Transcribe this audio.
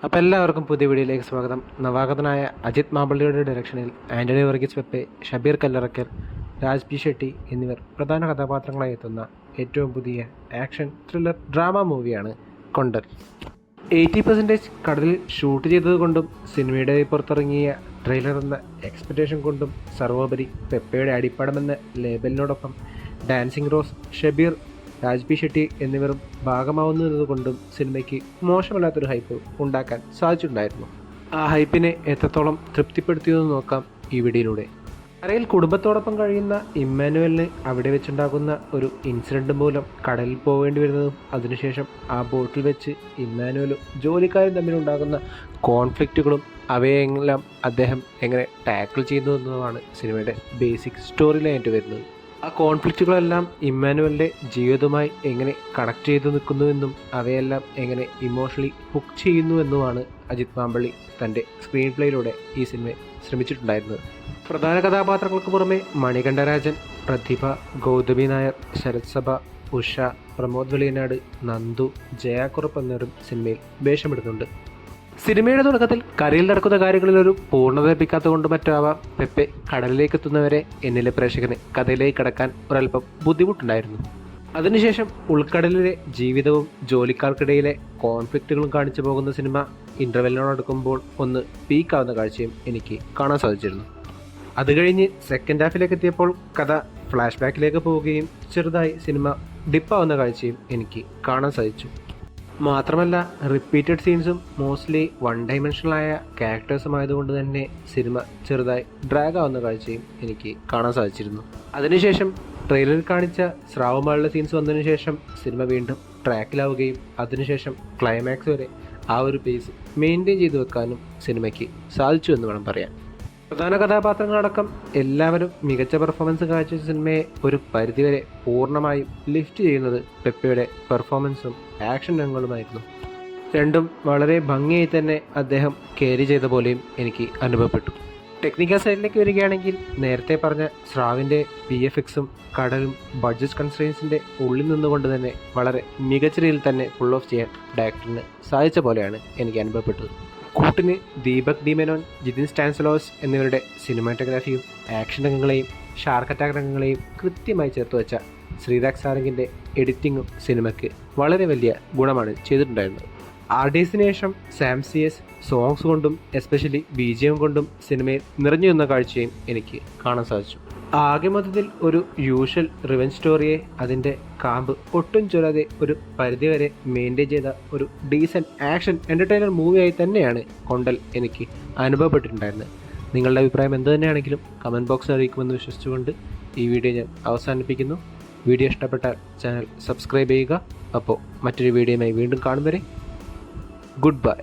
അപ്പോൾ എല്ലാവർക്കും പുതിയ വീഡിയോയിലേക്ക് സ്വാഗതം. നവാഗതനായ അജിത് മാമ്പള്ളിയുടെ ഡയറക്ഷനിൽ ആൻ്റണി വർഗീസ് പെപ്പെ, ഷബീർ കല്ലറക്കൽ, രാജ് പി ഷെട്ടി എന്നിവർ പ്രധാന കഥാപാത്രങ്ങളായി എത്തുന്ന ഏറ്റവും പുതിയ ആക്ഷൻ ത്രില്ലർ ഡ്രാമ മൂവിയാണ് കൊണ്ടൽ. 80% കടലിൽ ഷൂട്ട് ചെയ്തതുകൊണ്ടും സിനിമയുടെ പുറത്തിറങ്ങിയ ട്രെയിലർ എന്ന എക്സ്പെക്റ്റേഷൻ കൊണ്ടും സർവോപരി പെപ്പയുടെ അടിപ്പടമെന്ന ലേബലിനോടൊപ്പം dancing Rose, Shabeer, Raj P Shetty എന്നിവരും ഭാഗമാവുന്നതുകൊണ്ടും സിനിമയ്ക്ക് മോശമല്ലാത്തൊരു ഹൈപ്പ് ഉണ്ടാക്കാൻ സാധിച്ചിട്ടുണ്ടായിരുന്നു. ആ ഹൈപ്പിനെ എത്രത്തോളം തൃപ്തിപ്പെടുത്തിയതെന്ന് നോക്കാം ഈ വീഡിയോയിലൂടെ. കരയിൽ കുടുംബത്തോടൊപ്പം കഴിയുന്ന ഇമ്മാനുവലിന് അവിടെ വെച്ചുണ്ടാകുന്ന ഒരു ഇൻസിഡൻറ്റ് മൂലം കടലിൽ പോകേണ്ടി വരുന്നതും അതിനുശേഷം ആ ബോട്ടിൽ വെച്ച് ഇമ്മാനുവലും ജോലിക്കാരും തമ്മിലുണ്ടാകുന്ന കോൺഫ്ലിക്റ്റുകളും അവയെല്ലാം അദ്ദേഹം എങ്ങനെ ടാക്കിൾ ചെയ്യുന്നു എന്നതുമാണ് സിനിമയുടെ ബേസിക് സ്റ്റോറി ലൈനായിട്ട് വരുന്നത്. ആ കോൺഫ്ലിക്റ്റുകളെല്ലാം ഇമ്മാനുവലിൻ്റെ ജീവിതവുമായി എങ്ങനെ കണക്ട് ചെയ്തു നിൽക്കുന്നുവെന്നും അവയെല്ലാം എങ്ങനെ ഇമോഷണലി ഹുക്ക് ചെയ്യുന്നുവെന്നുമാണ് അജിത് മാമ്പള്ളി തൻ്റെ സ്ക്രീൻ പ്ലേയിലൂടെ ഈ സിനിമ ശ്രമിച്ചിട്ടുണ്ടായിരുന്നത്. പ്രധാന കഥാപാത്രങ്ങൾക്ക് പുറമെ മണികണ്ഠരാജൻ, പ്രതിഭ, ഗൗതമി നായർ, ശരത് സഭ, ഉഷ, പ്രമോദ് വെളിയനാട്, നന്ദു, ജയാക്കുറപ്പ് എന്നിവരും സിനിമയിൽ വേഷമിടുന്നുണ്ട്. സിനിമയുടെ തുടക്കത്തിൽ കരയിൽ നടക്കുന്ന കാര്യങ്ങളിലൊരു പൂർണ്ണത ലഭിക്കാത്തതുകൊണ്ട് മറ്റാവാം പെപ്പെ കടലിലേക്ക് എത്തുന്നവരെ എന്നിലെ പ്രേക്ഷകന് കഥയിലേക്ക് കടക്കാൻ ഒരല്പം ബുദ്ധിമുട്ടുണ്ടായിരുന്നു. അതിനുശേഷം ഉൾക്കടലിലെ ജീവിതവും ജോലിക്കാർക്കിടയിലെ കോൺഫ്ലിക്റ്റുകളും കാണിച്ചു പോകുന്ന സിനിമ ഇൻ്റർവെല്ലിനോടടുക്കുമ്പോൾ ഒന്ന് പീക്കാവുന്ന കാഴ്ചയും എനിക്ക് കാണാൻ സാധിച്ചിരുന്നു. അത് കഴിഞ്ഞ് സെക്കൻഡ് ഹാഫിലേക്ക് എത്തിയപ്പോൾ കഥ ഫ്ലാഷ് ബാക്കിലേക്ക് പോവുകയും ചെറുതായി സിനിമ ഡിപ്പാവുന്ന കാഴ്ചയും എനിക്ക് കാണാൻ സാധിച്ചു. മാത്രമല്ല റിപ്പീറ്റഡ് സീൻസും മോസ്റ്റ്ലി വൺ ഡൈമെൻഷണലായ ക്യാരക്ടേഴ്സും ആയതുകൊണ്ട് തന്നെ സിനിമ ചെറുതായി ഡ്രാഗ് ആവുന്ന കാഴ്ചയും എനിക്ക് കാണാൻ സാധിച്ചിരുന്നു. അതിനുശേഷം ട്രെയിലറിൽ കാണിച്ച സ്രാവുമായുള്ള സീൻസ് വന്നതിന് ശേഷം സിനിമ വീണ്ടും ട്രാക്കിലാവുകയും അതിനുശേഷം ക്ലൈമാക്സ് വരെ ആ ഒരു പേസ് മെയിൻറ്റെയിൻ ചെയ്തു വെക്കാനും സിനിമയ്ക്ക് സാധിച്ചു എന്ന് വേണം പറയാൻ. പ്രധാന കഥാപാത്രങ്ങളടക്കം എല്ലാവരും മികച്ച പെർഫോമൻസ് കാഴ്ചവെച്ച സിനിമയെ ഒരു പരിധിവരെ പൂർണ്ണമായും ലിഫ്റ്റ് ചെയ്യുന്നത് പെപ്പയുടെ പെർഫോമൻസും ആക്ഷൻ രംഗങ്ങളുമായിരുന്നു. രണ്ടും വളരെ ഭംഗിയായി തന്നെ അദ്ദേഹം ക്യാരി ചെയ്ത പോലെയും എനിക്ക് അനുഭവപ്പെട്ടു. ടെക്നിക്കൽ സൈഡിലേക്ക് വരികയാണെങ്കിൽ നേരത്തെ പറഞ്ഞ സ്രാവിൻ്റെ VFXും കടലും ബഡ്ജറ്റ് കൺസ്ട്രെയിൻസിൻ്റെ ഉള്ളിൽ നിന്നുകൊണ്ട് തന്നെ വളരെ മികച്ച രീതിയിൽ തന്നെ ഫുൾ ഓഫ് ചെയ്യാൻ ഡയറക്ടറിന് സാധിച്ച പോലെയാണ് എനിക്ക് അനുഭവപ്പെട്ടത്. കൂട്ടിന് ദീപക് ഡി മെനോൻ, ജിതിൻ സ്റ്റാൻസലോസ് എന്നിവരുടെ സിനിമാറ്റോഗ്രാഫിയും ആക്ഷൻ രംഗങ്ങളെയും ഷാർക്ക് അറ്റാക്ക് രംഗങ്ങളെയും കൃത്യമായി ചേർത്ത് വെച്ച ശ്രീരാഗ് സാരംഗിൻ്റെ എഡിറ്റിങ്ങും സിനിമയ്ക്ക് വളരെ വലിയ ഗുണമാണ് ചെയ്തിട്ടുണ്ടായിരുന്നത്. RDSന് ശേഷം SAM-CS സോങ്സ് കൊണ്ടും എസ്പെഷ്യലി BGM കൊണ്ടും സിനിമയിൽ നിറഞ്ഞു നിന്ന കാഴ്ചയും എനിക്ക് കാണാൻ സാധിച്ചു. ആകെ മൊത്തത്തിൽ ഒരു യൂഷ്വൽ റിവെഞ്ച് സ്റ്റോറിയെ അതിൻ്റെ കാമ്പ് ഒട്ടും ചൊല്ലാതെ ഒരു പരിധിവരെ മെയിൻറ്റെയിൻ ചെയ്ത ഒരു ഡീസൻറ്റ് ആക്ഷൻ എൻ്റർടൈനർ മൂവിയായി തന്നെയാണ് കൊണ്ടൽ എനിക്ക് അനുഭവപ്പെട്ടിട്ടുണ്ടായിരുന്നത്. നിങ്ങളുടെ അഭിപ്രായം എന്ത് തന്നെയാണെങ്കിലും കമൻറ്റ് ബോക്സിൽ അറിയിക്കുമെന്ന് വിശ്വസിച്ചുകൊണ്ട് ഈ വീഡിയോ ഞാൻ അവസാനിപ്പിക്കുന്നു. വീഡിയോ ഇഷ്ടപ്പെട്ടാൽ ചാനൽ സബ്സ്ക്രൈബ് ചെയ്യുക. അപ്പോൾ മറ്റൊരു വീഡിയോയുമായി വീണ്ടും കാണും വരെ ഗുഡ് ബൈ.